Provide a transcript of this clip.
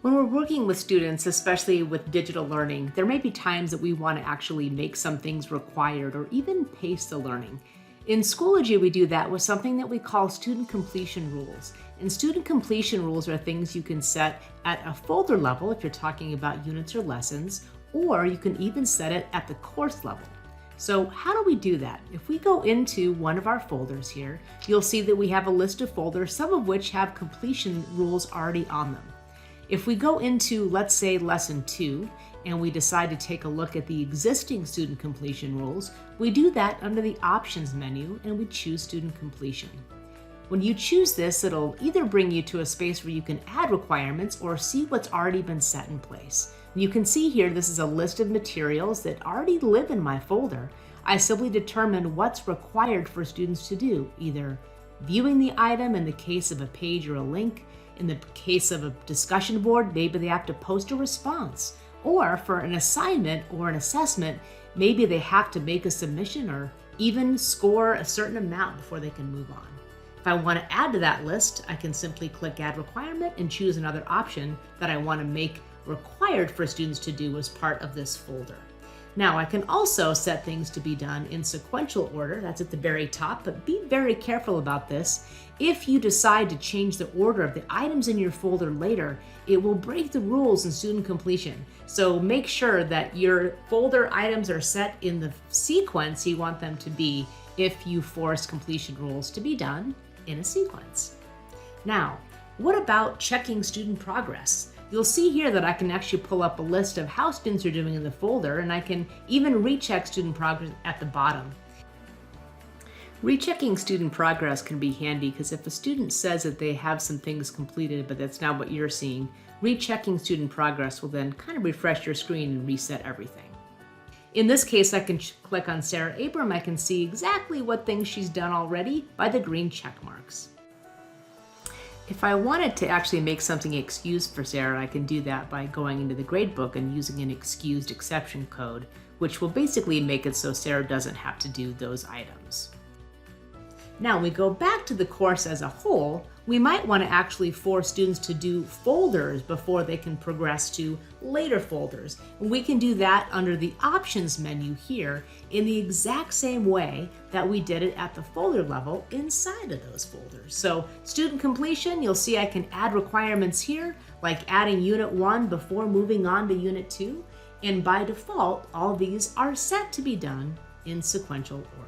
When we're working with students, especially with digital learning, there may be times that we want to actually make some things required or even pace the learning. In Schoology, we do that with something that we call student completion rules. And student completion rules are things you can set at a folder level if you're talking about units or lessons, or you can even set it at the course level. So how do we do that? If we go into one of our folders here, you'll see that we have a list of folders, some of which have completion rules already on them. If we go into, let's say, lesson 2, and we decide to take a look at the existing student completion rules, we do that under the options menu and we choose student completion. When you choose this, it'll either bring you to a space where you can add requirements or see what's already been set in place. You can see here, this is a list of materials that already live in my folder. I simply determine what's required for students to do, either viewing the item in the case of a page or a link. In the case of a discussion board, maybe they have to post a response. Or for an assignment or an assessment, maybe they have to make a submission or even score a certain amount before they can move on. If I want to add to that list, I can simply click Add Requirement and choose another option that I want to make required for students to do as part of this folder. Now, I can also set things to be done in sequential order. That's at the very top, but be very careful about this. If you decide to change the order of the items in your folder later, it will break the rules in student completion. So make sure that your folder items are set in the sequence you want them to be if you force completion rules to be done in a sequence. Now, what about checking student progress? You'll see here that I can actually pull up a list of how students are doing in the folder, and I can even recheck student progress at the bottom. Rechecking student progress can be handy because if a student says that they have some things completed, but that's not what you're seeing, rechecking student progress will then kind of refresh your screen and reset everything. In this case, I can click on Sarah Abram. I can see exactly what things she's done already by the green check marks. If I wanted to actually make something excused for Sarah, I can do that by going into the gradebook and using an excused exception code, which will basically make it so Sarah doesn't have to do those items. Now, when we go back to the course as a whole, we might want to actually force students to do folders before they can progress to later folders. And we can do that under the options menu here in the exact same way that we did it at the folder level inside of those folders. So student completion, you'll see I can add requirements here, like adding unit 1 before moving on to unit 2. And by default, all these are set to be done in sequential order.